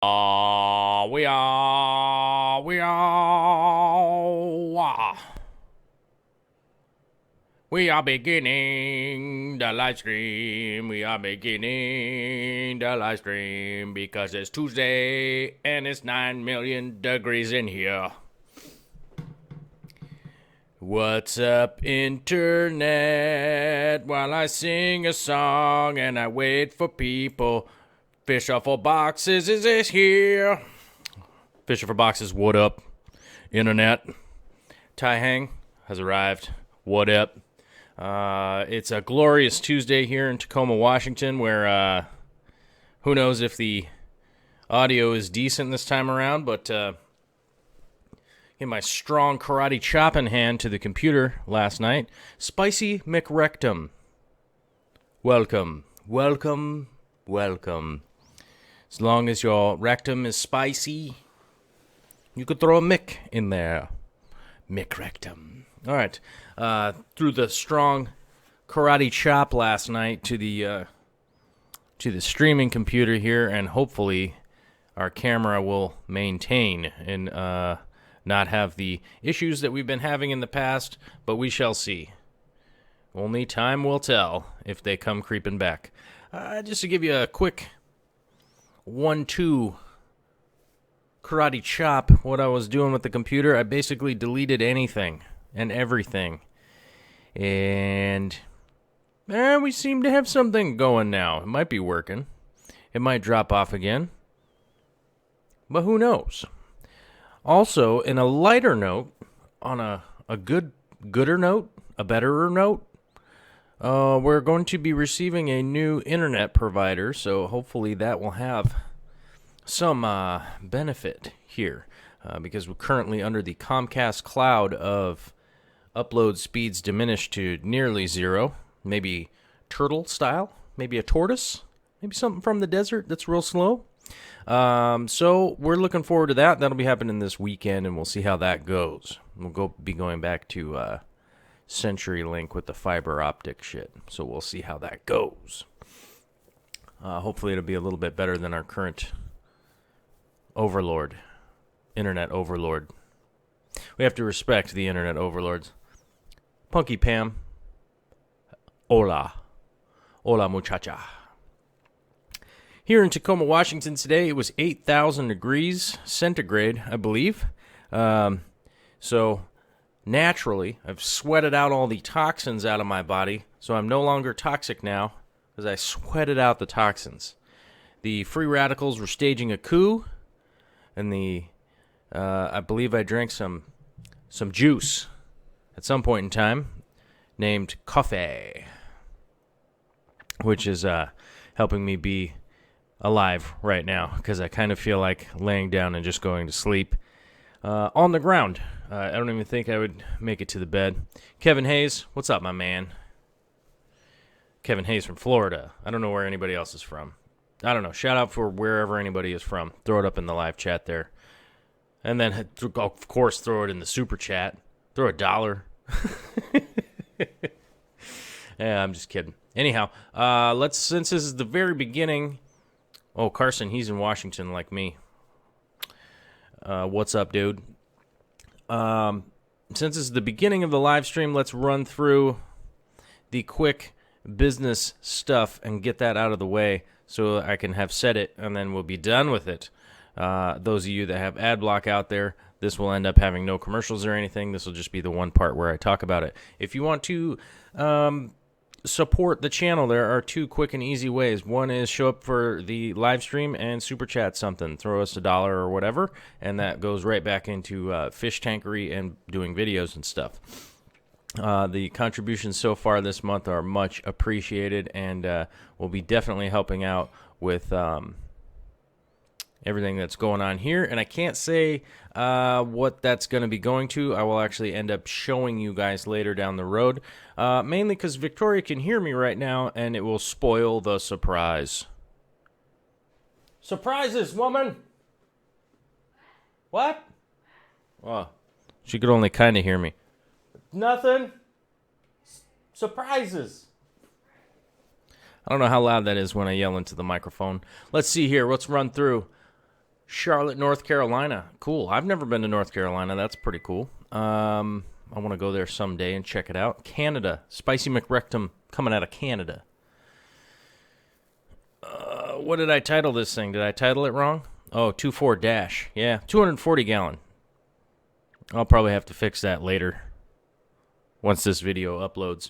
We are, we are beginning the live stream. We are beginning the live stream because it's Tuesday and it's 9 million degrees in here. What's up, internet? While I sing a song and I wait for people. Fisher for Boxes is here. Fisher for Boxes, what up? Internet. Tai Hang has arrived. What up? It's a glorious Tuesday here in Tacoma, Washington, where who knows if the audio is decent this time around, but get my strong karate chop in hand to the computer last night. Spicy McRectum. Welcome, welcome, welcome. As long as your rectum is spicy, you could throw a Mick in there. Mick rectum. All right. Threw the strong karate chop last night to the streaming computer here, and hopefully our camera will maintain and not have the issues that we've been having in the past, but we shall see. Only time will tell if they come creeping back. Just to give you a quick 1-2 karate chop, what I was doing with the computer, I basically deleted anything and everything. And we seem to have something going now. It might be working. It might drop off again. But who knows? Also, in a lighter note, on a gooder note, a betterer note, we're going to be receiving a new internet provider, so hopefully that will have some benefit here, because we're currently under the Comcast cloud of upload speeds diminished to nearly zero, maybe turtle style, maybe a tortoise, maybe something from the desert that's real slow. So we're looking forward to that. That'll be happening this weekend, and we'll see how that goes. We'll be going back to CenturyLink with the fiber optic shit. So we'll see how that goes. Hopefully it'll be a little bit better than our current overlord, internet overlord. We have to respect the internet overlords. Punky Pam. Hola. Hola, muchacha. Here in Tacoma, Washington today, it was 8,000 degrees centigrade, I believe. So naturally, I've sweated out all the toxins out of my body, so I'm no longer toxic now because I sweated out the toxins. The free radicals were staging a coup, and I believe I drank some juice at some point in time named coffee, which is helping me be alive right now because I kind of feel like laying down and just going to sleep on the ground. I don't even think I would make it to the bed. Kevin Hayes, what's up, my man? Kevin Hayes from Florida. I don't know where anybody else is from. I don't know. Shout out for wherever anybody is from. Throw it up in the live chat there. And then, of course, throw it in the super chat. Throw $1. Yeah, I'm just kidding. Anyhow, since this is the very beginning. Oh, Carson, he's in Washington like me. What's up, dude? Since this is the beginning of the live stream, let's run through the quick business stuff and get that out of the way so I can have said it, and then we'll be done with it. Those of you that have ad block out there, this will end up having no commercials or anything. This will just be the one part where I talk about it. If you want to support the channel, there are two quick and easy ways. One is show up for the live stream and super chat something. Throw us $1 or whatever, and that goes right back into fish tankery and doing videos and stuff. The contributions so far this month are much appreciated, and will be definitely helping out with everything that's going on here. And I can't say what that's going to be going to. I will actually end up showing you guys later down the road, mainly because Victoria can hear me right now, and it will spoil the surprise. Surprises, woman! What? Oh, she could only kind of hear me. Nothing. Surprises. I don't know how loud that is when I yell into the microphone. Let's see here. Let's run through. Charlotte, North Carolina. Cool. I've never been to North Carolina. That's pretty cool. I want to go there someday and check it out. Canada. Spicy McRectum coming out of Canada. What did I title this thing? Did I title it wrong? Oh, 2.4 dash. Yeah, 240 gallon. I'll probably have to fix that later once this video uploads.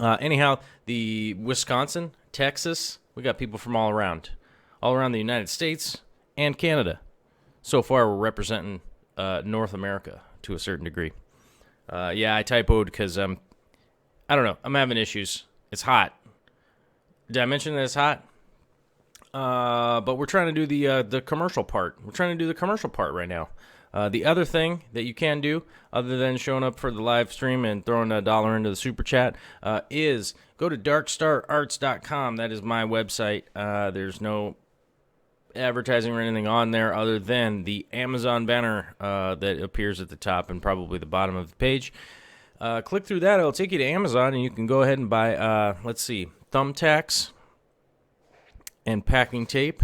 Anyhow, the Wisconsin, Texas, we got people from all around the United States and Canada. So far, we're representing North America to a certain degree. Yeah, I typoed because I don't know. I'm having issues. It's hot. Did I mention that it's hot? But we're trying to do the commercial part. We're trying to do the commercial part right now. The other thing that you can do, other than showing up for the live stream and throwing $1 into the super chat, is go to darkstararts.com. That is my website. There's no advertising or anything on there other than the Amazon banner that appears at the top and probably the bottom of the page. Click through that. It'll take you to Amazon, and you can go ahead and buy, thumbtacks and packing tape,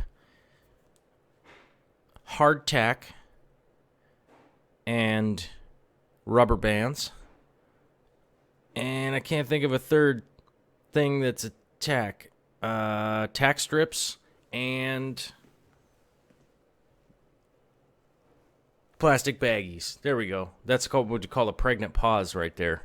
hardtack, and rubber bands. And I can't think of a third thing that's a tack. Tack strips and plastic baggies. There we go. That's called what you call a pregnant pause right there.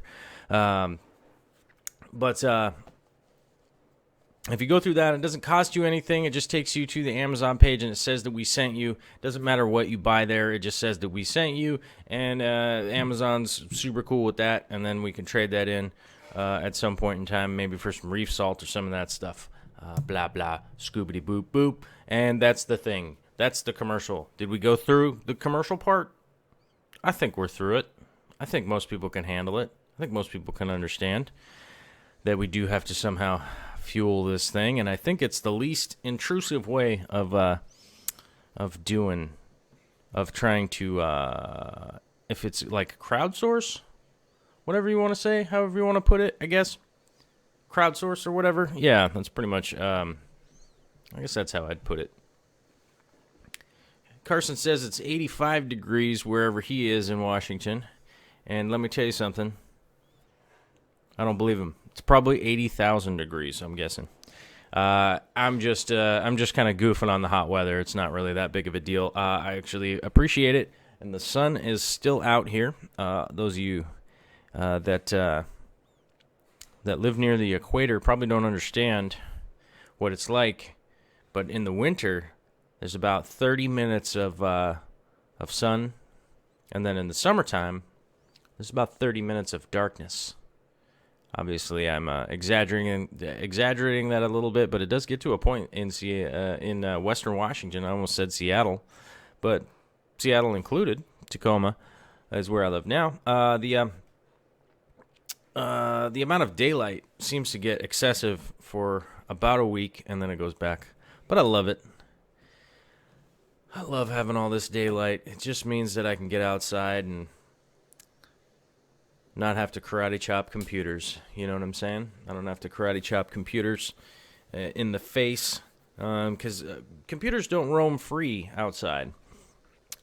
If you go through that, it doesn't cost you anything. It just takes you to the Amazon page, and it says that we sent you. It doesn't matter what you buy there. It just says that we sent you, and Amazon's super cool with that, and then we can trade that in at some point in time, maybe for some reef salt or some of that stuff. Blah, blah, scoobity boop, boop. And that's the thing. That's the commercial. Did we go through the commercial part? I think we're through it. I think most people can handle it. I think most people can understand that we do have to somehow fuel this thing, and I think it's the least intrusive way of trying to if it's like crowdsource, whatever you want to say, however you want to put it, I guess crowdsource or whatever. Yeah, that's pretty much I guess that's how I'd put it. Carson says it's 85 degrees wherever he is in Washington, and let me tell you something, I don't believe him. It's probably 80,000 degrees, I'm guessing. I'm just kind of goofing on the hot weather. It's not really that big of a deal. I actually appreciate it, and the sun is still out here. Those of you that live near the equator probably don't understand what it's like, but in the winter, there's about 30 minutes of sun, and then in the summertime, there's about 30 minutes of darkness. Obviously, I'm exaggerating that a little bit, but it does get to a point in Western Washington. I almost said Seattle, but Seattle included. Tacoma is where I live now. The amount of daylight seems to get excessive for about a week, and then it goes back. But I love it. I love having all this daylight. It just means that I can get outside and not have to karate chop computers. You know what I'm saying? I don't have to karate chop computers in the face because computers don't roam free outside.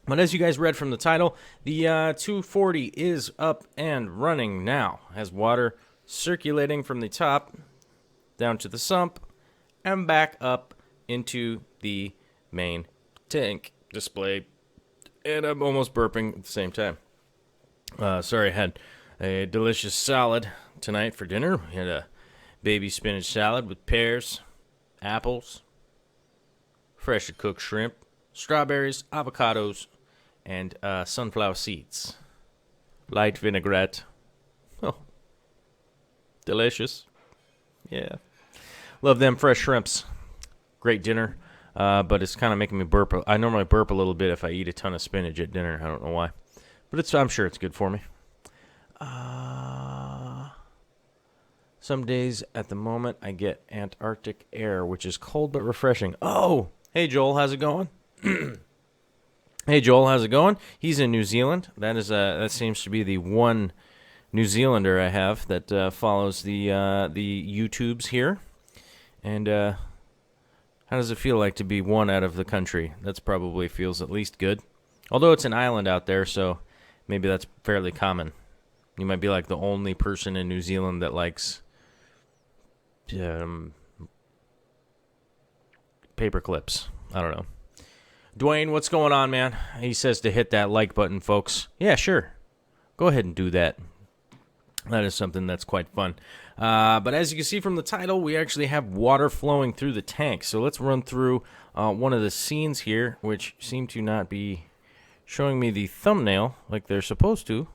But as you guys read from the title, the 240 is up and running now. Has water circulating from the top down to the sump and back up into the main tank display. And I'm almost burping at the same time. Sorry, I had a delicious salad tonight for dinner. We had a baby spinach salad with pears, apples, freshly cooked shrimp, strawberries, avocados, and sunflower seeds. Light vinaigrette. Oh, delicious. Yeah. Love them fresh shrimps. Great dinner. But it's kind of making me burp. I normally burp a little bit if I eat a ton of spinach at dinner. I don't know why. But I'm sure it's good for me. Some days at the moment I get Antarctic air, which is cold but refreshing. Oh, hey Joel, how's it going? Hey Joel, how's it going? He's in New Zealand. That seems to be the one New Zealander I have that follows the YouTubes here. And How does it feel like to be one out of the country? That's probably feels at least good. Although it's an island out there, so maybe that's fairly common. You might be like the only person in New Zealand that likes paper clips. I don't know. Dwayne, what's going on, man? He says to hit that like button, folks. Yeah, sure. Go ahead and do that. That is something that's quite fun. But as you can see from the title, we actually have water flowing through the tank. So let's run through one of the scenes here, which seem to not be showing me the thumbnail like they're supposed to.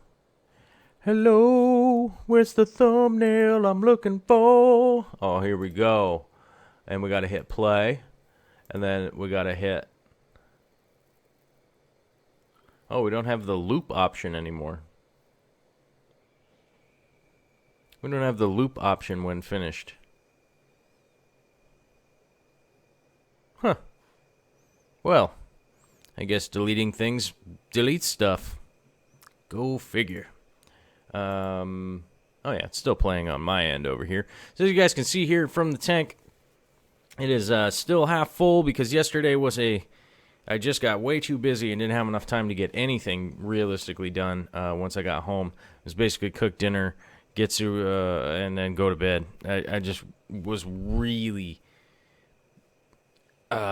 Hello, where's the thumbnail I'm looking for? Oh, here we go. And we got to hit play. And then we got to hit... Oh, we don't have the loop option anymore. We don't have the loop option when finished. Huh. Well, I guess deleting things deletes stuff. Go figure. Oh yeah, it's still playing on my end over here. So as you guys can see here from the tank, it is still half full because yesterday was I just got way too busy and didn't have enough time to get anything realistically done once I got home. It was basically cook dinner, get to, and then go to bed. I just was really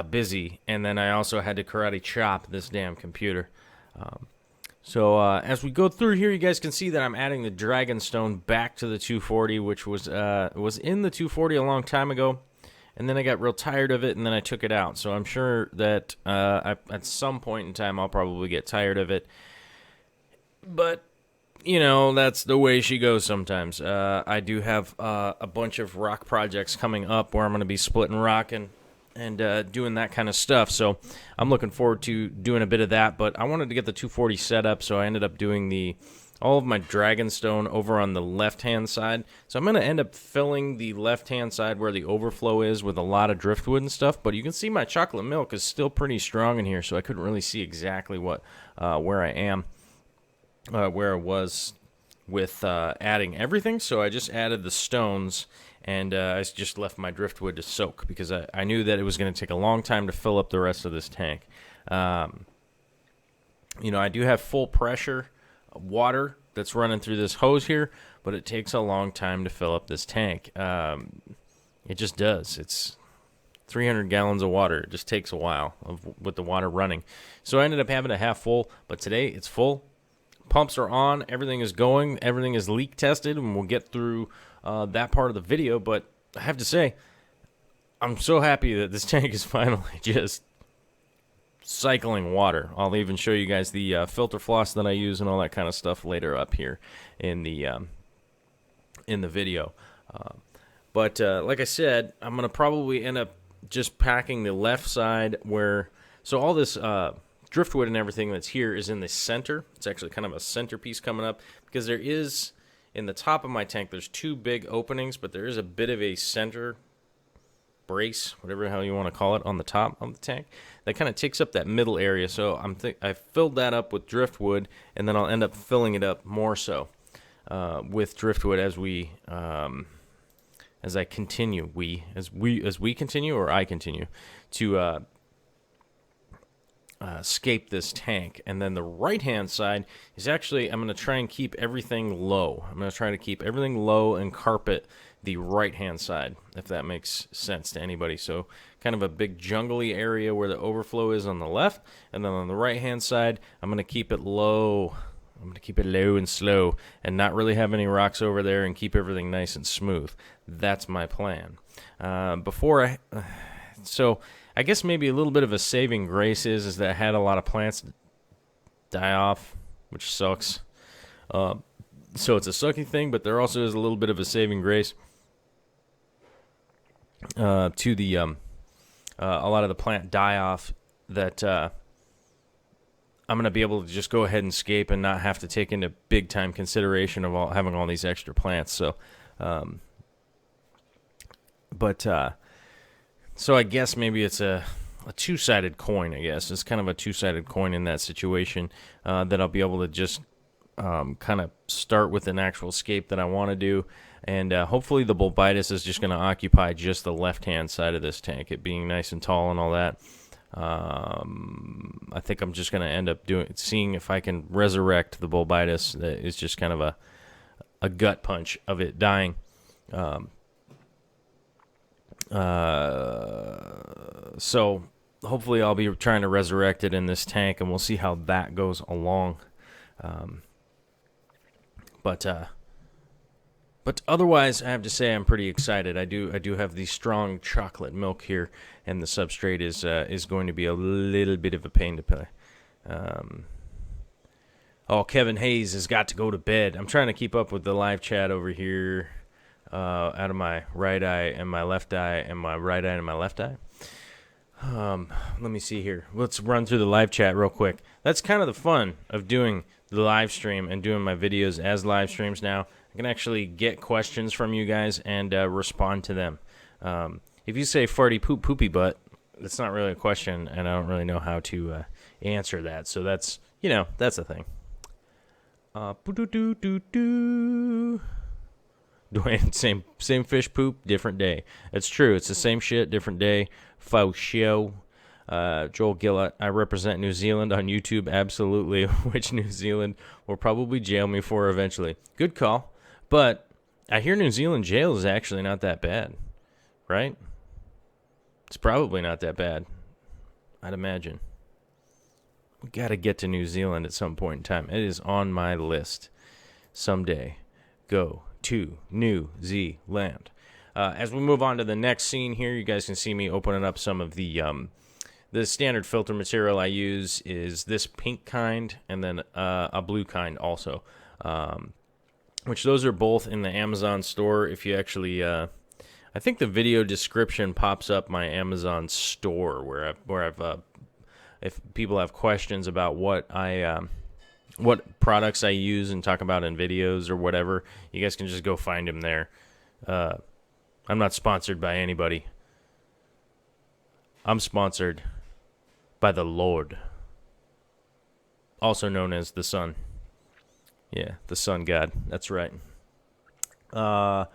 busy, and then I also had to karate chop this damn computer. So as we go through here, you guys can see that I'm adding the Dragonstone back to the 240, which was in the 240 a long time ago. And then I got real tired of it, and then I took it out. So I'm sure that at some point in time I'll probably get tired of it. But, you know, that's the way she goes sometimes. I do have a bunch of rock projects coming up where I'm going to be splitting rock and doing that kind of stuff. So I'm looking forward to doing a bit of that. But I wanted to get the 240 set up, so I ended up doing all of my Dragonstone over on the left-hand side. So I'm going to end up filling the left-hand side where the overflow is with a lot of driftwood and stuff. But you can see my chocolate milk is still pretty strong in here, so I couldn't really see exactly where I am, where I was with adding everything. So I just added the stones, and I just left my driftwood to soak because I knew that it was going to take a long time to fill up the rest of this tank. You know, I do have full pressure water that's running through this hose here, but it takes a long time to fill up this tank. It just does. It's 300 gallons of water. It just takes a while with the water running. So I ended up having a half full, but today it's full. Pumps are on. Everything is going. Everything is leak tested, and we'll get through that part of the video. But I have to say, I'm so happy that this tank is finally just cycling water. I'll even show you guys the filter floss that I use and all that kind of stuff later up here in the video. But like I said, I'm gonna probably end up just packing the left side so all this driftwood and everything that's here is in the center. It's actually kind of a centerpiece coming up because there is in the top of my tank. There's two big openings, but there is a bit of a center brace, whatever the hell you want to call it, on the top of the tank that kind of takes up that middle area. So I filled that up with driftwood, and then I'll end up filling it up more so with driftwood as I continue. As we continue, or I continue to scape this tank. And then the right hand side is actually, I'm going to try and keep everything low. I'm going to try to keep everything low and carpet the right hand side, if that makes sense to anybody. So kind of a big jungly area where the overflow is on the left, and then on the right hand side I'm going to keep it low. I'm going to keep it low and slow and not really have any rocks over there and keep everything nice and smooth. That's my plan. So I guess maybe a little bit of a saving grace is that I had a lot of plants die off, which sucks. So it's a sucky thing, but there also is a little bit of a saving grace to the a lot of the plant die-off that I'm going to be able to just go ahead and scape and not have to take into big-time consideration of having all these extra plants. So, so I guess maybe it's a two-sided coin, I guess. It's kind of a two-sided coin in that situation that I'll be able to just kind of start with an actual scape that I want to do, And hopefully the bulbitis is just going to occupy just the left-hand side of this tank, it being nice and tall and all that. I think I'm just going to end up seeing if I can resurrect the bulbitis. That is just kind of a gut punch of it dying. So hopefully I'll be trying to resurrect it in this tank, and we'll see how that goes along. But otherwise, I have to say I'm pretty excited. I do have the strong chocolate milk here, and the substrate is going to be a little bit of a pain to play. Kevin Hayes has got to go to bed. I'm trying to keep up with the live chat over here, out of my right eye and my left eye, and my right eye and my left eye. Let me see here. Let's run through the live chat real quick. That's kind of the fun of doing the live stream and doing my videos as live streams now. I can actually get questions from you guys and respond to them. If you say farty poop poopy butt, that's not really a question, and I don't really know how to answer that. So that's the thing. Dwayne, same fish poop, different day. It's true. It's the same shit, different day. Faux show. Joel Gillett, I represent New Zealand on YouTube, absolutely, which New Zealand will probably jail me for eventually. Good call. But I hear New Zealand jail is actually not that bad, right? It's probably not that bad, I'd imagine. We got to get to New Zealand at some point in time. It is on my list. Someday, go to New Zealand. As we move on to the next scene here, you guys can see me opening up some of the standard filter material I use is this pink kind and then a blue kind also. Which those are both in the Amazon store. If you actually, I think the video description pops up my Amazon store where I've if people have questions about what products I use and talk about in videos or whatever, you guys can just go find them there. I'm not sponsored by anybody. I'm sponsored by the Lord, also known as the Sun. Yeah, the sun god. That's right. What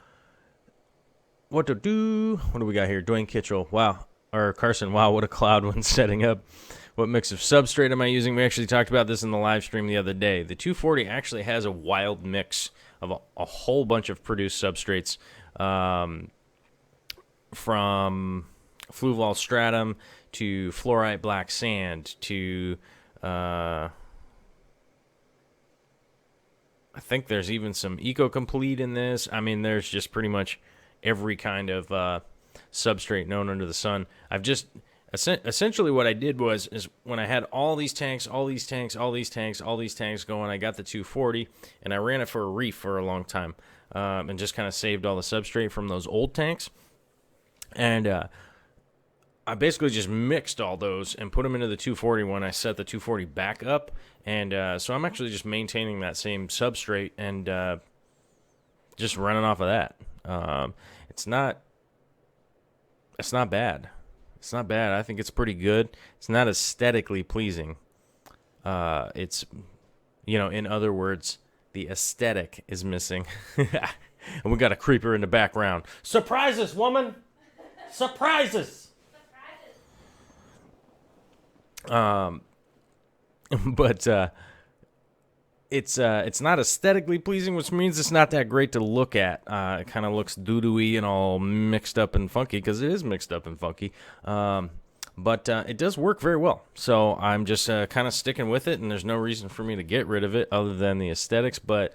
do we got here? Dwayne Kitchell. Wow. Or Carson. Wow, what a cloud when setting up. What mix of substrate am I using? We actually talked about this in the live stream the other day. The 240 actually has a wild mix of a whole bunch of produced substrates, from fluval stratum to fluorite black sand to I think there's even some Eco-Complete in this. I mean, there's just pretty much every kind of substrate known under the sun. I've just essentially what I did is when I had all these tanks going, I got the 240 and I ran it for a reef for a long time, and just kind of saved all the substrate from those old tanks. And I basically just mixed all those and put them into the 240 when I set the 240 back up. And so I'm actually just maintaining that same substrate and just running off of that. It's not bad. It's not bad. I think it's pretty good. It's not aesthetically pleasing. It's, in other words, the aesthetic is missing. And we got a creeper in the background. Surprises, woman! Surprises! But it's not aesthetically pleasing, which means it's not that great to look at. It kind of looks doo-doo-y and all mixed up and funky, because it is mixed up and funky. But it does work very well. So I'm just kind of sticking with it, and there's no reason for me to get rid of it other than the aesthetics. But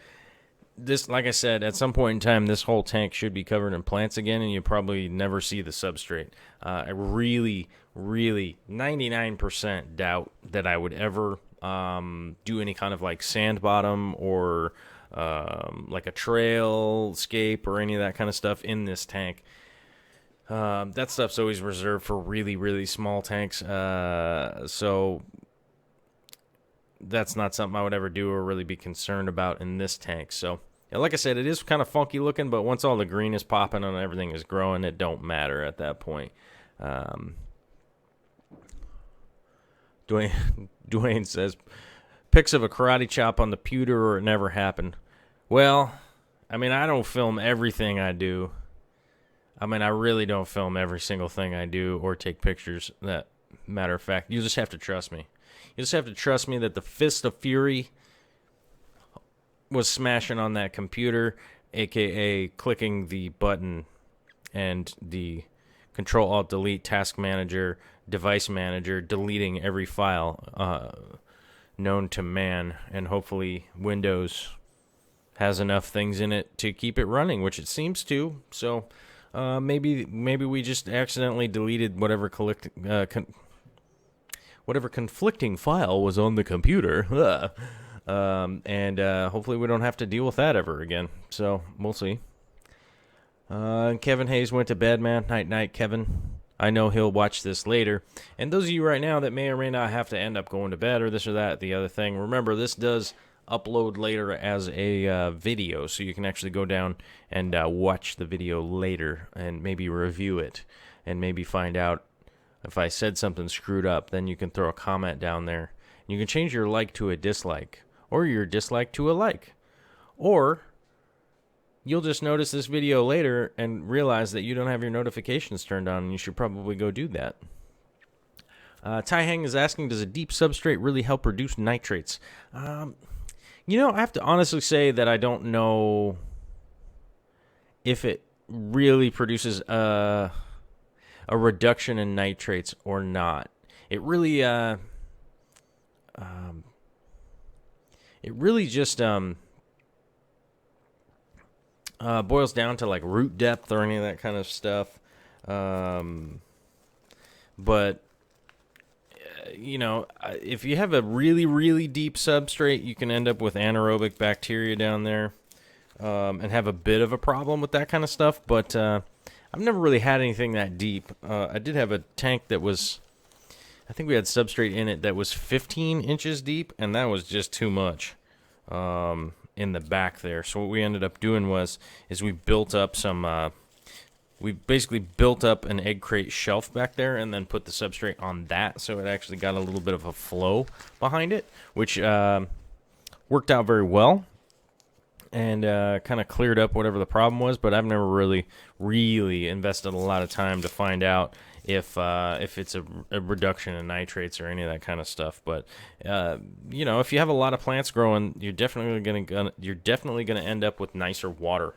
this, like I said, at some point in time, this whole tank should be covered in plants again, and you probably never see the substrate. I really 99% doubt that I would ever do any kind of like sand bottom or like a trailscape or any of that kind of stuff in this tank. That stuff's always reserved for really small tanks, so that's not something I would ever do or really be concerned about in this tank. So yeah, like I said, it is kind of funky looking, but once all the green is popping and everything is growing, it don't matter at that point. Dwayne says, pics of a karate chop on the pewter or it never happened. Well, I mean, I don't film everything I do. I mean, I really don't film every single thing I do or take pictures. That matter of fact, you just have to trust me. You just have to trust me that the fist of fury was smashing on that computer, aka clicking the button and the Control-Alt-Delete task manager, device manager, deleting every file known to man, and hopefully Windows has enough things in it to keep it running, which it seems to. So maybe we just accidentally deleted whatever whatever conflicting file was on the computer. And hopefully we don't have to deal with that ever again. So we'll see. Kevin Hayes went to bed, man. Night, Kevin. I know he'll watch this later. And those of you right now that may or may not have to end up going to bed or this or that, the other thing, remember this does upload later as a video, so you can actually go down and watch the video later and maybe review it and maybe find out if I said something screwed up. Then you can throw a comment down there. You can change your like to a dislike or your dislike to a like. Or you'll just notice this video later and realize that you don't have your notifications turned on, and you should probably go do that. Tai Hang is asking, does a deep substrate really help reduce nitrates? You know, I have to honestly say that I don't know if it really produces a reduction in nitrates or not. It really just boils down to like root depth or any of that kind of stuff. But you know, if you have a really, really deep substrate, you can end up with anaerobic bacteria down there and have a bit of a problem with that kind of stuff. But I've never really had anything that deep. I did have a tank that was, I think we had substrate in it that was 15 inches deep, and that was just too much in the back there. So what we ended up doing is we built up some... we basically built up an egg crate shelf back there and then put the substrate on that, so it actually got a little bit of a flow behind it, which worked out very well and kind of cleared up whatever the problem was. But I've never really invested a lot of time to find out if it's a reduction in nitrates or any of that kind of stuff. But you know, if you have a lot of plants growing, you're definitely gonna end up with nicer water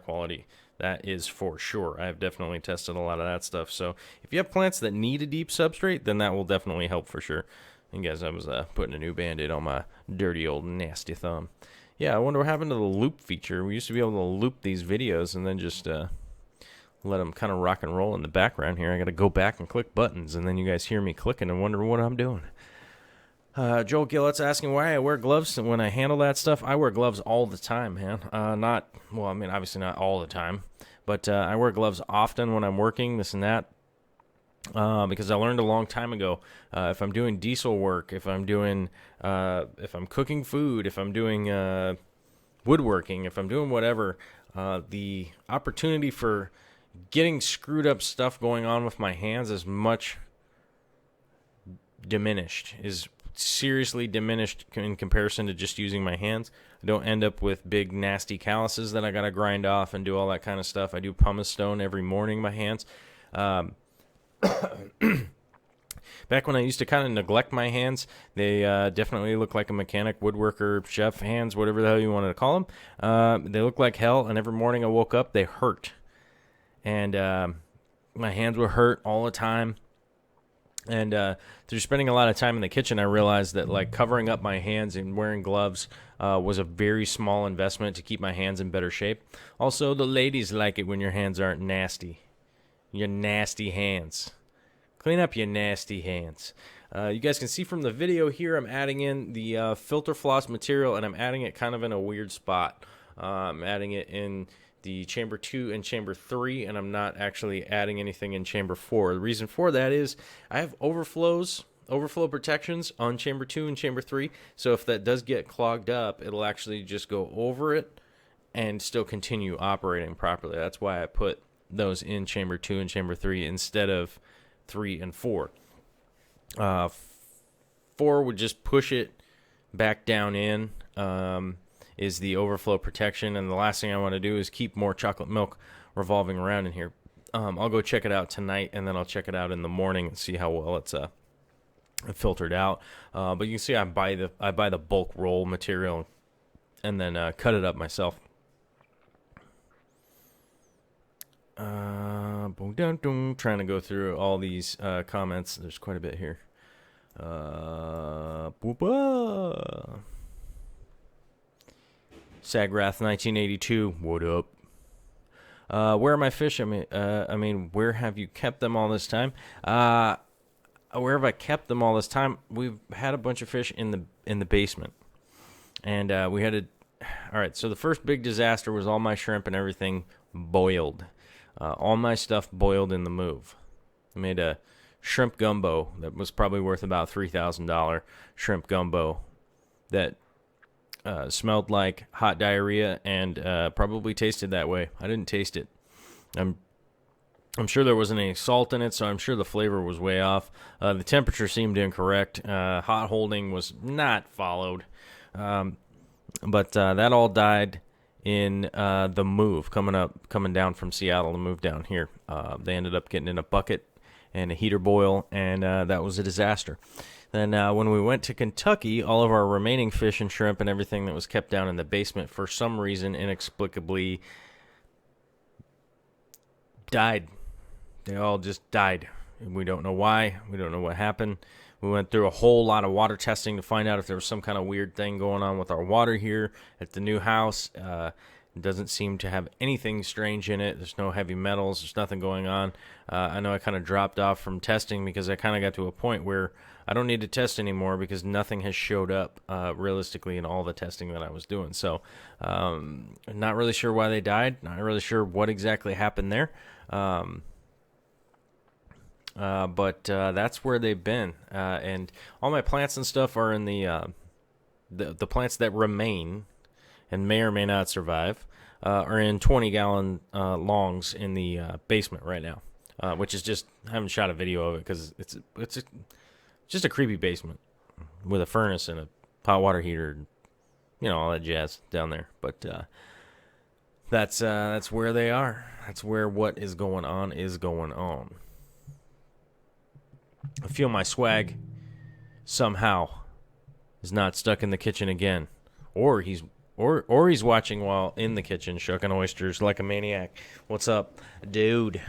quality. That is for sure. I've definitely tested a lot of that stuff. So if you have plants that need a deep substrate, then that will definitely help for sure. And guys, I was putting a new Band-Aid on my dirty old nasty thumb. Yeah, I wonder what happened to the loop feature. We used to be able to loop these videos and then just let them kind of rock and roll in the background here. I got to go back and click buttons, and then you guys hear me clicking and wonder what I'm doing. Joel Gillett's asking why I wear gloves when I handle that stuff. I wear gloves all the time, man. Obviously not all the time, but I wear gloves often when I'm working, this and that, because I learned a long time ago, if I'm doing diesel work, if I'm cooking food, if I'm doing woodworking, if I'm doing whatever, the opportunity for getting screwed up stuff going on with my hands is seriously diminished in comparison to just using my hands. I don't end up with big nasty calluses that I gotta grind off and do all that kind of stuff. I do pumice stone every morning in my hands. Back when I used to kind of neglect my hands, they definitely look like a mechanic, woodworker, chef hands, whatever the hell you wanted to call them. They look like hell, and every morning I woke up, they hurt. And my hands were hurt all the time. And through spending a lot of time in the kitchen, I realized that like covering up my hands and wearing gloves was a very small investment to keep my hands in better shape. Also, the ladies like it when your hands aren't nasty. Your nasty hands. Clean up your nasty hands. You guys can see from the video here, I'm adding in the filter floss material, and I'm adding it kind of in a weird spot. I'm adding it in the chamber 2 and chamber 3, and I'm not actually adding anything in chamber 4. The reason for that is I have overflow protections on chamber 2 and chamber 3, so if that does get clogged up, it'll actually just go over it and still continue operating properly. That's why I put those in chamber 2 and chamber 3 instead of 3 and 4. 4 would just push it back down in. is the overflow protection, and the last thing I want to do is keep more chocolate milk revolving around in here. I'll go check it out tonight, and then I'll check it out in the morning and see how well it's filtered out. But you can see I buy the bulk roll material and then cut it up myself. Trying to go through all these comments. There's quite a bit here. Sagrath 1982. What up? Where are my fish? I mean, where have you kept them all this time? Where have I kept them all this time? We've had a bunch of fish in the basement, and we had a. All right, so the first big disaster was all my shrimp and everything boiled. All my stuff boiled in the move. I made a shrimp gumbo that was probably worth about $3,000 shrimp gumbo that smelled like hot diarrhea and probably tasted that way. I didn't taste it. I'm sure there wasn't any salt in it, so I'm sure the flavor was way off. The temperature seemed incorrect. Hot holding was not followed. But that all died in the move, coming down from Seattle to move down here. They ended up getting in a bucket and a heater boil, and that was a disaster. Then when we went to Kentucky, all of our remaining fish and shrimp and everything that was kept down in the basement, for some reason, inexplicably died. They all just died. We don't know why. We don't know what happened. We went through a whole lot of water testing to find out if there was some kind of weird thing going on with our water here at the new house. It doesn't seem to have anything strange in it. There's no heavy metals. There's nothing going on. I know I kind of dropped off from testing because I kind of got to a point where I don't need to test anymore because nothing has showed up realistically in all the testing that I was doing. So not really sure why they died. Not really sure what exactly happened there. But that's where they've been, and all my plants and stuff are in the plants that remain and may or may not survive are in 20-gallon longs in the basement right now, which is just, I haven't shot a video of it because it's just a creepy basement with a furnace and a hot water heater, and, all that jazz down there. But that's where they are. That's where what is going on is going on. I feel my swag somehow is not stuck in the kitchen again, or he's watching while in the kitchen shucking oysters like a maniac. What's up, dude?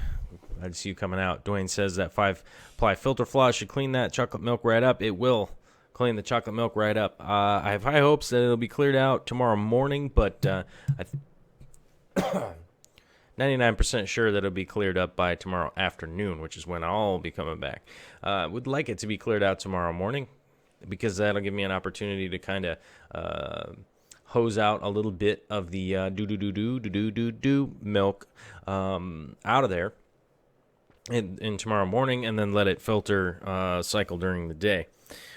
I see you coming out. Dwayne says that 5-ply filter floss should clean that chocolate milk right up. It will clean the chocolate milk right up. I have high hopes that it'll be cleared out tomorrow morning, but 99% sure that it'll be cleared up by tomorrow afternoon, which is when I'll be coming back. Would like it to be cleared out tomorrow morning because that'll give me an opportunity to kind of hose out a little bit of the do milk out of there in tomorrow morning, and then let it filter cycle during the day.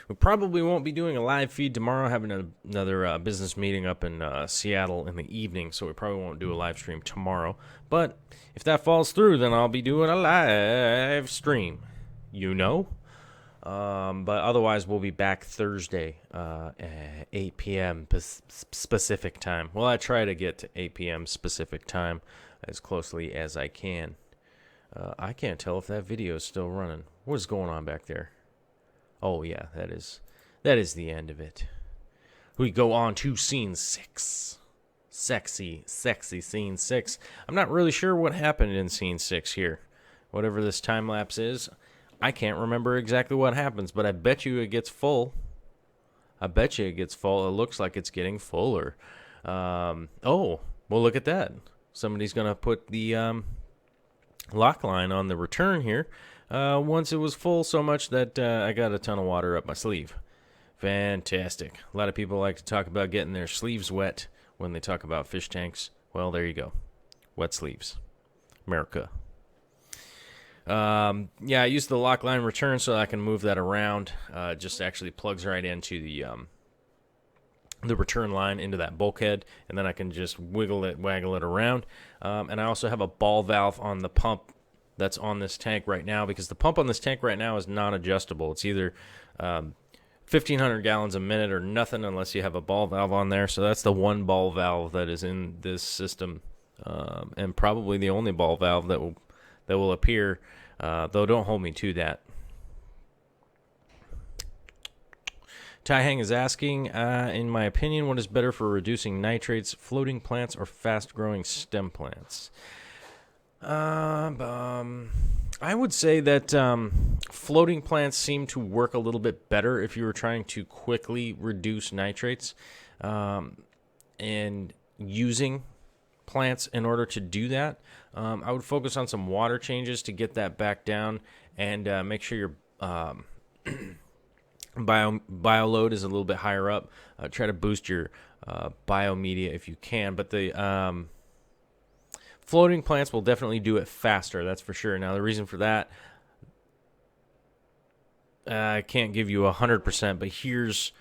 We probably won't be doing a live feed tomorrow, having another business meeting up in Seattle in the evening, so we probably won't do a live stream tomorrow. But if that falls through, then I'll be doing a live stream, But otherwise, we'll be back Thursday at 8 p.m. Pacific time. Well, I try to get to 8 p.m. Pacific time as closely as I can. I can't tell if that video is still running. What is going on back there? Oh, yeah, that is the end of it. We go on to scene 6. Sexy scene 6. I'm not really sure what happened in scene 6 here. Whatever this time lapse is, I can't remember exactly what happens, but I bet you it gets full. It looks like it's getting fuller. Oh, well, look at that. Somebody's going to put the lock line on the return here. Once it was full so much that I got a ton of water up my sleeve. Fantastic. A lot of people like to talk about getting their sleeves wet when they talk about fish tanks. Well, there you go. Wet sleeves. America. I used the lock line return so I can move that around. Just actually plugs right into the return line into that bulkhead, and then I can just waggle it around. And I also have a ball valve on the pump that's on this tank right now, because the pump on this tank right now is non-adjustable. It's either 1,500 gallons a minute or nothing unless you have a ball valve on there. So that's the one ball valve that is in this system, and probably the only ball valve that will appear. Though don't hold me to that. Tai Hang is asking, in my opinion, what is better for reducing nitrates, floating plants or fast-growing stem plants? I would say that floating plants seem to work a little bit better if you were trying to quickly reduce nitrates, and using plants in order to do that. I would focus on some water changes to get that back down, and make sure your bio load is a little bit higher up. Try to boost your biomedia if you can, but the floating plants will definitely do it faster, that's for sure. Now, the reason for that, I can't give you 100%, but here's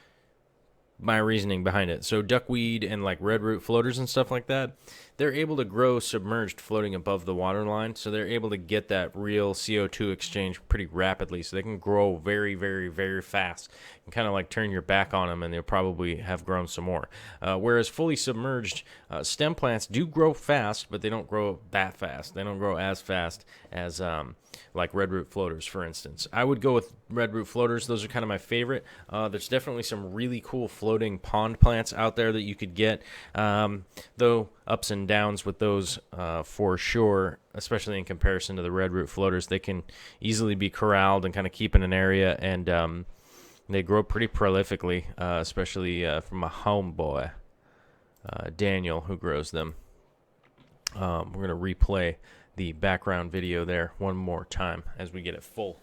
my reasoning behind it. So duckweed and like red root floaters and stuff like that, they're able to grow submerged floating above the water line, so they're able to get that real CO2 exchange pretty rapidly, so they can grow very, very, very fast and kind of like turn your back on them and they'll probably have grown some more. Whereas fully submerged stem plants do grow fast, but they don't grow that fast. They don't grow as fast as like red root floaters, for instance. I would go with red root floaters. Those are kind of my favorite. There's definitely some really cool floating pond plants out there that you could get, though ups and downs with those for sure, especially in comparison to the red root floaters. They can easily be corralled and kind of keep in an area, and they grow pretty prolifically, especially from a homeboy, Daniel, who grows them. We're going to replay the background video there one more time as we get it full.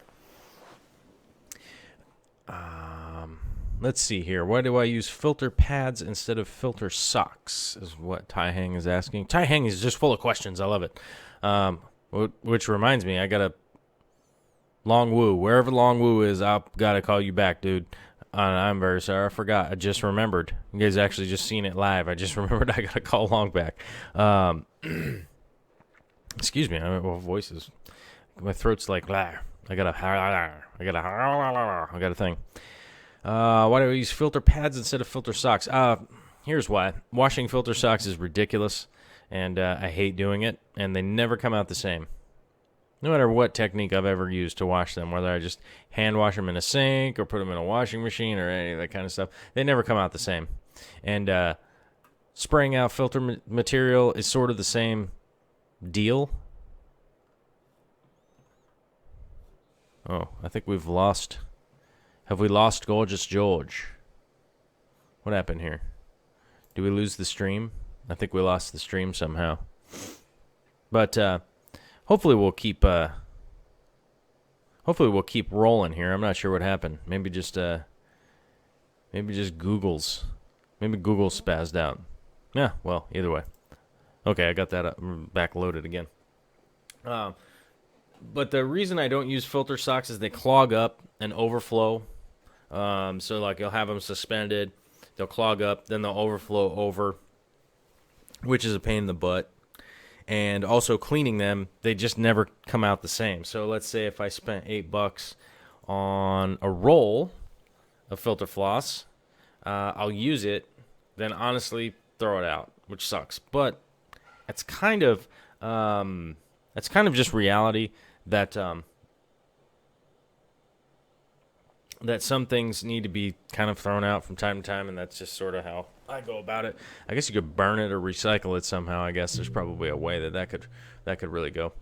Let's see here. Why do I use filter pads instead of filter socks, is what Tai Hang is asking. Tai Hang is just full of questions. I love it. Which reminds me, I got a Long Woo. Wherever Long Woo is, I've got to call you back, dude. I'm very sorry. I forgot. I just remembered. You guys actually just seen it live. I just remembered I got to call Long back. Excuse me. My voice is... My throat's like... I got a thing. Why do I use filter pads instead of filter socks? Here's why. Washing filter socks is ridiculous, and I hate doing it, and they never come out the same. No matter what technique I've ever used to wash them, whether I just hand wash them in a sink or put them in a washing machine or any of that kind of stuff, they never come out the same. And spraying out filter material is sort of the same deal. Oh, I think we've lost... Have we lost Gorgeous George? What happened here? Did we lose the stream? I think we lost the stream somehow. But hopefully we'll keep rolling here. I'm not sure what happened. Maybe just Google spazzed out. Yeah, well, either way. Okay, I got that back loaded again. But the reason I don't use filter socks is they clog up and overflow. So like you'll have them suspended, they'll clog up, then they'll overflow over, which is a pain in the butt. And also cleaning them, they just never come out the same. So let's say if I spent $8 on a roll of filter floss, I'll use it, then honestly throw it out, which sucks. But it's kind of just reality that that some things need to be kind of thrown out from time to time, and that's just sort of how I go about it. I guess you could burn it or recycle it somehow. I guess there's probably a way that could really go.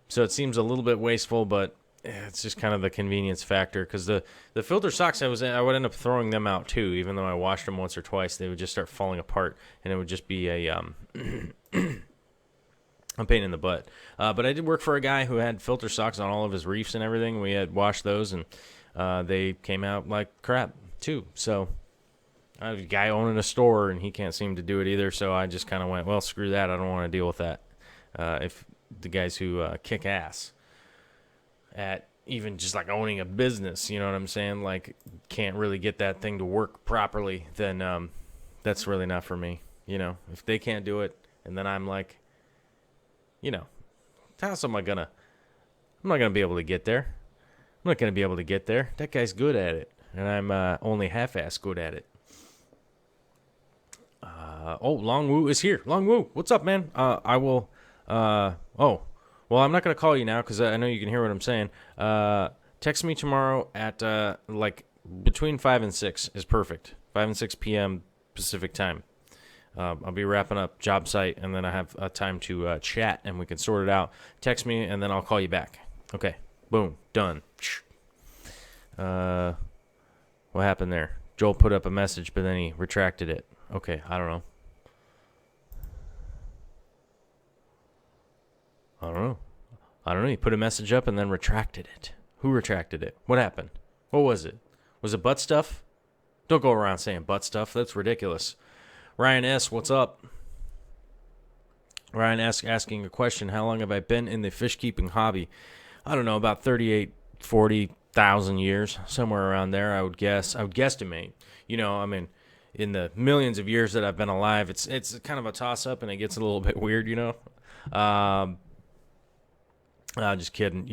So it seems a little bit wasteful, but it's just kind of the convenience factor, because the filter socks I would end up throwing them out too, even though I washed them once or twice. They would just start falling apart, and it would just be a a pain in the butt. But I did work for a guy who had filter socks on all of his reefs and everything. We had washed those, and they came out like crap too. So I have a guy owning a store, and he can't seem to do it either. So I just kind of went, well, screw that. I don't want to deal with that. If the guys who kick ass at even just like owning a business, you know what I'm saying, like can't really get that thing to work properly, then that's really not for me. You know, if they can't do it, and then I'm like, you know, how else am I gonna? I'm not gonna be able to get there. I'm I'm not going to be able to get there. That guy's good at it, and I'm only half-ass good at it. Long Woo is here. Long Woo, what's up, man? I will. Well, I'm not going to call you now because I know you can hear what I'm saying. Text me tomorrow at like between 5 and 6 is perfect. 5 and 6 p.m. Pacific time. I'll be wrapping up job site, and then I have time to chat, and we can sort it out. Text me, and then I'll call you back. Okay. Boom. Done. What happened there? Joel put up a message, but then he retracted it. Okay, I don't know. He put a message up and then retracted it. Who retracted it? What happened? What was it? Was it butt stuff? Don't go around saying butt stuff. That's ridiculous. Ryan S., what's up? Ryan S. asking a question. How long have I been in the fish keeping hobby? I don't know, about 40,000 years, somewhere around there, I would guess. I would guesstimate. In the millions of years that I've been alive, it's kind of a toss-up, and it gets a little bit weird, I'm just kidding,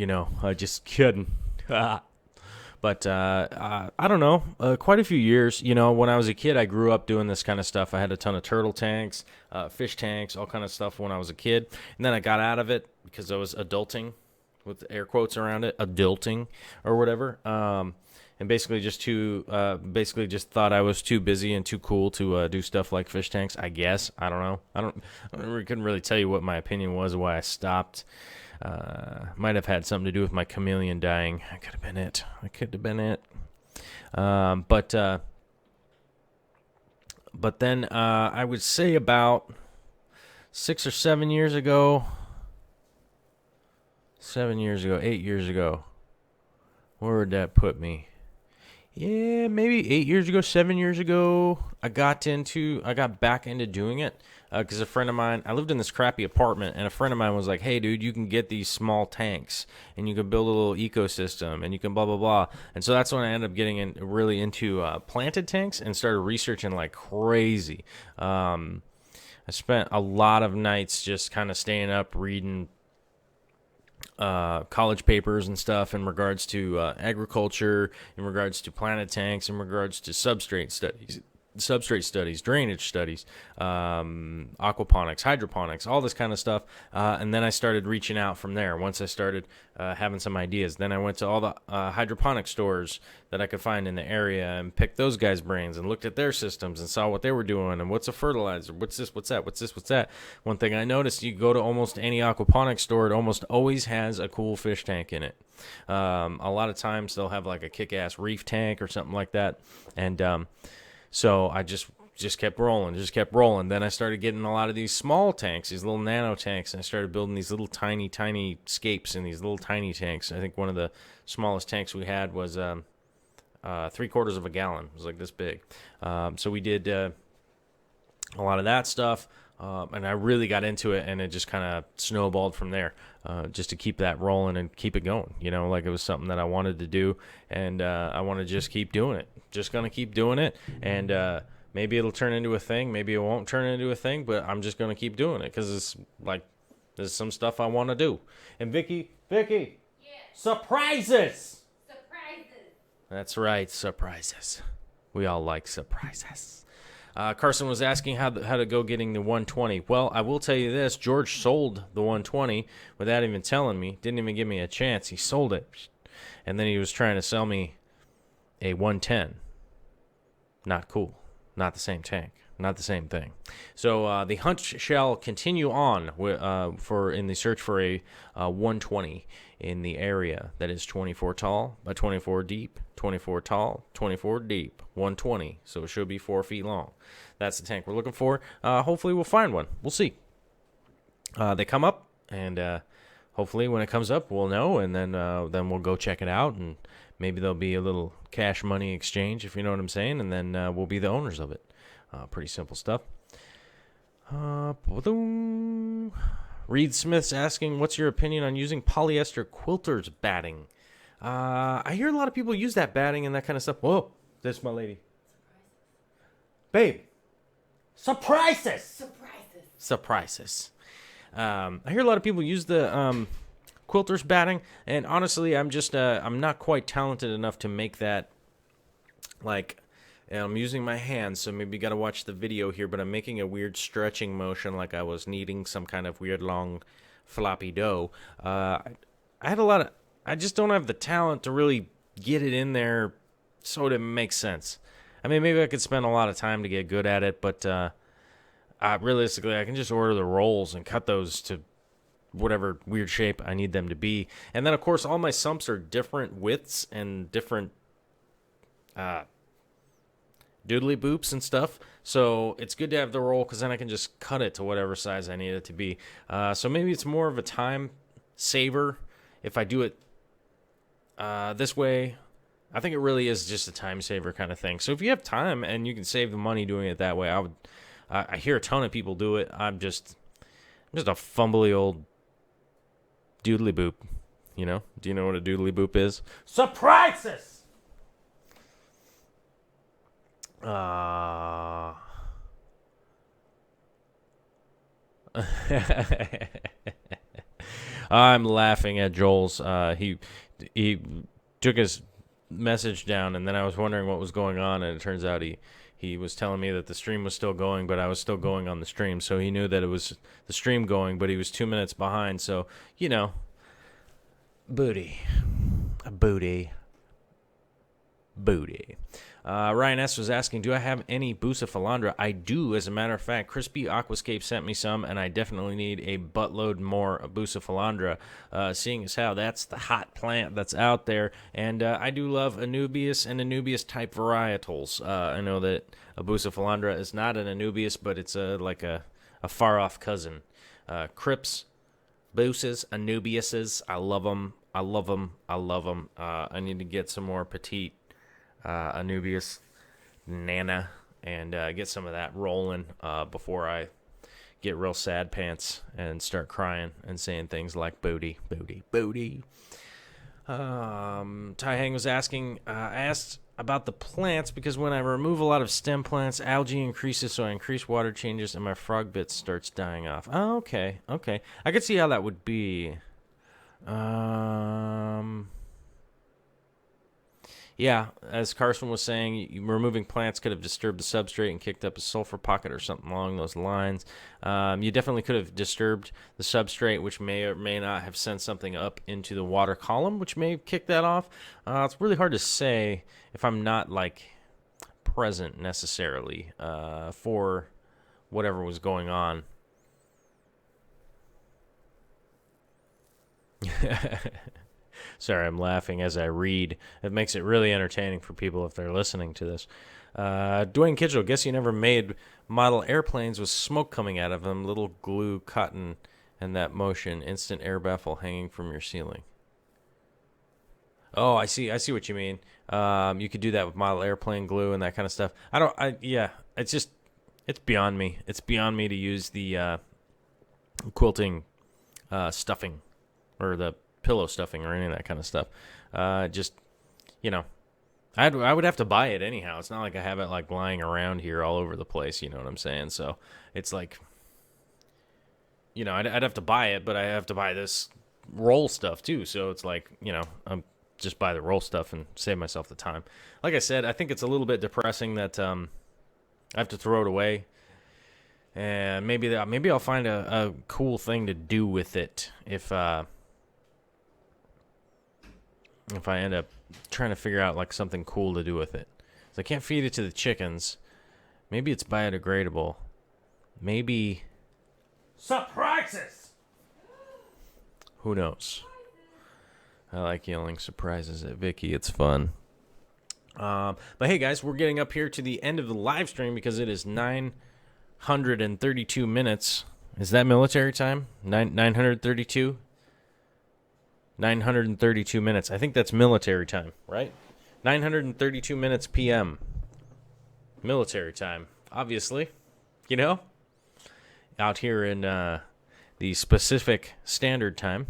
just kidding. But I don't know, quite a few years. When I was a kid, I grew up doing this kind of stuff. I had a ton of turtle tanks, fish tanks, all kind of stuff when I was a kid. And then I got out of it because I was adulting, with air quotes around it, adulting or whatever. And basically just thought I was too busy and too cool to do stuff like fish tanks, I guess. I don't know. I couldn't really tell you what my opinion was and why I stopped. Might have had something to do with my chameleon dying. That could have been it. But then I would say about 6 or 7 years ago, 8 years ago, where would that put me? Yeah, maybe 8 years ago, 7 years ago, I got back into doing it because a friend of mine, I lived in this crappy apartment, and a friend of mine was like, hey, dude, you can get these small tanks, and you can build a little ecosystem, and you can blah, blah, blah. And so that's when I ended up getting really into planted tanks and started researching like crazy. I spent a lot of nights just kind of staying up reading college papers and stuff in regards to agriculture, in regards to planted tanks, in regards to substrate studies, drainage studies, aquaponics, hydroponics, all this kind of stuff. And then I started reaching out from there. Once I started having some ideas, then I went to all the hydroponic stores that I could find in the area and picked those guys' brains and looked at their systems and saw what they were doing and what's a fertilizer, what's this, what's that. One thing I noticed, you go to almost any aquaponics store, it almost always has a cool fish tank in it. A lot of times they'll have like a kick-ass reef tank or something like that. And so I just kept rolling. Then I started getting a lot of these small tanks, these little nano tanks, and I started building these little tiny scapes in these little tiny tanks. I think one of the smallest tanks we had was 3/4 of a gallon. It was like this big. So we did a lot of that stuff, and I really got into it, and it just kind of snowballed from there, just to keep that rolling and keep it going. Like it was something that I wanted to do, and I want to just keep doing it. Just going to keep doing it, and maybe it'll turn into a thing. Maybe it won't turn into a thing, but I'm just going to keep doing it because it's like there's some stuff I want to do. And Vicky, yeah. Surprises! Surprises! That's right, surprises. We all like surprises. Carson was asking how to go getting the 120. Well, I will tell you this. George sold the 120 without even telling me. Didn't even give me a chance. He sold it. And then he was trying to sell me a 110. Not cool. Not the same tank. Not the same thing. So the hunt shall continue on in the search for a 120 in the area that is 24 tall by 24 deep, 24 tall, 24 deep, 120. So it should be 4 feet long. That's the tank we're looking for. Hopefully we'll find one. We'll see. They come up, and hopefully when it comes up, we'll know, and then we'll go check it out, and maybe there'll be a little cash money exchange, if you know what I'm saying, and then we'll be the owners of it. Pretty simple stuff. Reed Smith's asking, what's your opinion on using polyester quilters batting? I hear a lot of people use that batting and that kind of stuff. Whoa, that's my lady. Babe. Surprises. I I hear a lot of people use the quilter's batting. And honestly, I'm not quite talented enough to make that, like, and I'm using my hands, so maybe you got to watch the video here, but I'm making a weird stretching motion like I was kneading some kind of weird long floppy dough. I had a lot of, I just don't have the talent to really get it in there so it makes sense. I mean, maybe I could spend a lot of time to get good at it, but realistically, I can just order the rolls and cut those to whatever weird shape I need them to be. And then, of course, all my sumps are different widths and different doodly boops and stuff. So it's good to have the roll because then I can just cut it to whatever size I need it to be. So maybe it's more of a time saver if I do it this way. I think it really is just a time saver kind of thing. So if you have time and you can save the money doing it that way, I hear a ton of people do it. I'm just a fumbly old doodly boop. You know? Do you know what a doodly boop is? Surprises! I'm laughing at Joel's. He took his message down, and then I was wondering what was going on, and it turns out he was telling me that the stream was still going, but I was still going on the stream, so he knew that it was the stream going, but he was 2 minutes behind, so, you know, booty. Ryan S. was asking, do I have any Bucephalandra? I do, as a matter of fact. Crispy Aquascape sent me some, and I definitely need a buttload more Bucephalandra, seeing as how that's the hot plant that's out there. And I do love Anubias and Anubias-type varietals. I know that a Bucephalandra is not an Anubias, but it's like a far-off cousin. Crips, Buces, Anubiases, I love them. I need to get some more petite Anubias Nana and get some of that rolling before I get real sad pants and start crying and saying things like booty. Tai Hang was asking, I asked about the plants because when I remove a lot of stem plants, algae increases, so I increase water changes and my frog bit starts dying off. Oh, okay. I could see how that would be. Yeah, as Carson was saying, removing plants could have disturbed the substrate and kicked up a sulfur pocket or something along those lines. You definitely could have disturbed the substrate, which may or may not have sent something up into the water column, which may have kicked that off. It's really hard to say if I'm not, like, present necessarily for whatever was going on. Sorry, I'm laughing as I read. It makes it really entertaining for people if they're listening to this. Dwayne Kitchell, guess you never made model airplanes with smoke coming out of them, little glue, cotton, and that motion, instant air baffle hanging from your ceiling. Oh, I see what you mean. You could do that with model airplane glue and that kind of stuff. It's beyond me. It's beyond me to use the quilting stuffing or the pillow stuffing or any of that kind of stuff. I would have to buy it anyhow. It's not like I have it like lying around here all over the place, you know what I'm saying? So it's like, I'd have to buy it, but I have to buy this roll stuff too. So it's like, I'm just buy the roll stuff and save myself the time. Like I said, I think it's a little bit depressing that I have to throw it away. And maybe I'll find a cool thing to do with it if I end up trying to figure out like something cool to do with it. So I can't feed it to the chickens. Maybe it's biodegradable. Maybe surprises. Who knows? I like yelling surprises at Vicky. It's fun. But hey guys, we're getting up here to the end of the live stream because it is 932 minutes. Is that military time? 932? 932 minutes. I think that's military time, right? 932 minutes p.m. Military time, obviously. Out here in the Pacific Standard Time.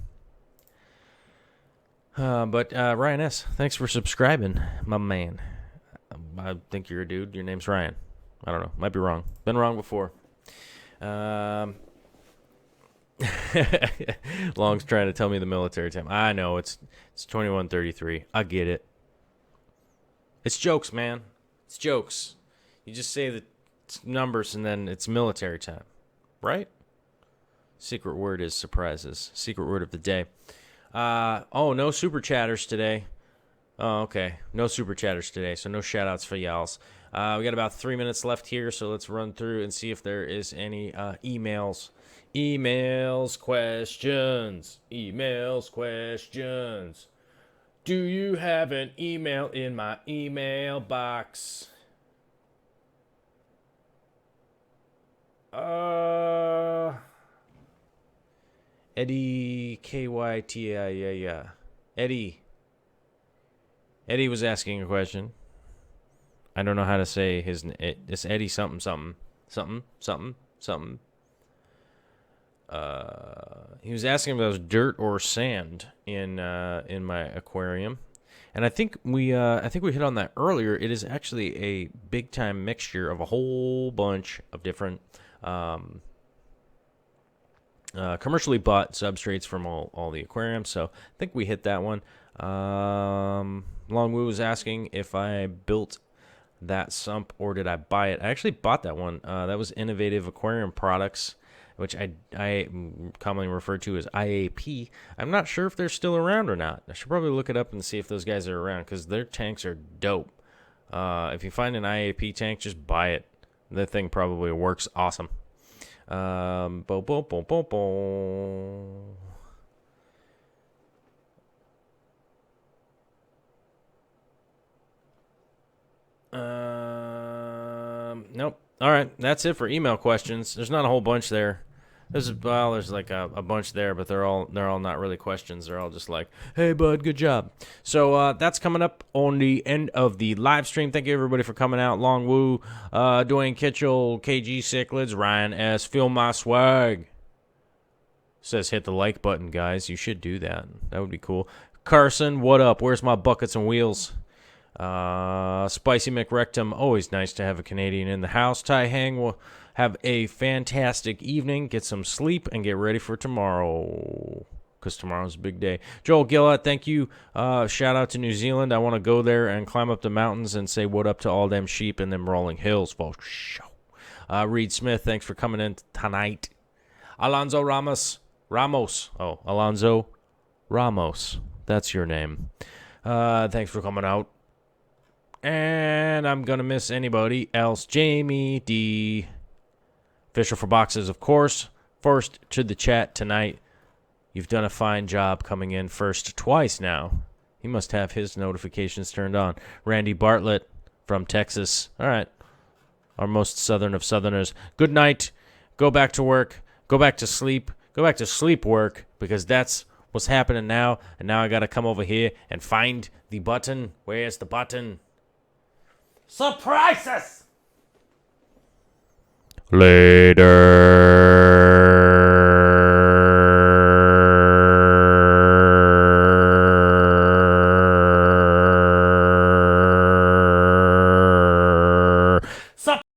But Ryan S., thanks for subscribing, my man. I think you're a dude. Your name's Ryan. I don't know. Might be wrong. Been wrong before. Long's trying to tell me the military time. I know it's 21:33. I get it. It's jokes, man. It's jokes. You just say the numbers and then it's military time, right? Secret word is surprises. Secret word of the day. No super chatters today. Oh, okay. No super chatters today, so no shout outs for y'alls. We got about 3 minutes left here, so let's run through and see if there is any emails. Emails, questions. Emails, questions. Do you have an email in my email box? Eddie KYTI, yeah. Eddie was asking a question. I don't know how to say his name. It's Eddie something. He was asking if there was dirt or sand in my aquarium, and I think we hit on that earlier. It is actually a big time mixture of a whole bunch of different commercially bought substrates from all the aquariums. So I think we hit that one. Longwoo was asking if I built that sump or did I buy it. I actually bought that one. That was Innovative Aquarium Products, which I commonly refer to as IAP. I'm not sure if they're still around or not. I should probably look it up and see if those guys are around because their tanks are dope. If you find an IAP tank, just buy it. That thing probably works awesome. Nope. All right, that's it for email questions. There's not a whole bunch there. There's like a bunch there, but they're all not really questions. They're all just like, "Hey, bud, good job." So that's coming up on the end of the live stream. Thank you everybody for coming out. Long Woo, Dwayne Kitchell, KG Cichlids, Ryan S. Feel my swag. Says hit the like button, guys. You should do that. That would be cool. Carson, what up? Where's my buckets and wheels? Spicy McRectum, always nice to have a Canadian in the house. Tai Hang will have a fantastic evening. Get some sleep and get ready for tomorrow, because tomorrow's a big day. Joel Gillett, thank you. Shout out to New Zealand. I want to go there and climb up the mountains and say what up to all them sheep and them rolling hills for show. Reed Smith, thanks for coming in tonight. Alonzo Ramos. Alonzo Ramos. That's your name. Thanks for coming out. And I'm going to miss anybody else. Jamie D. Fisher for Boxes, of course. First to the chat tonight. You've done a fine job coming in first twice now. He must have his notifications turned on. Randy Bartlett from Texas. All right. Our most southern of southerners. Good night. Go back to work. Go back to sleep. Go back to sleep work, because that's what's happening now. And now I got to come over here and find the button. Where's the button? Surprises! Later.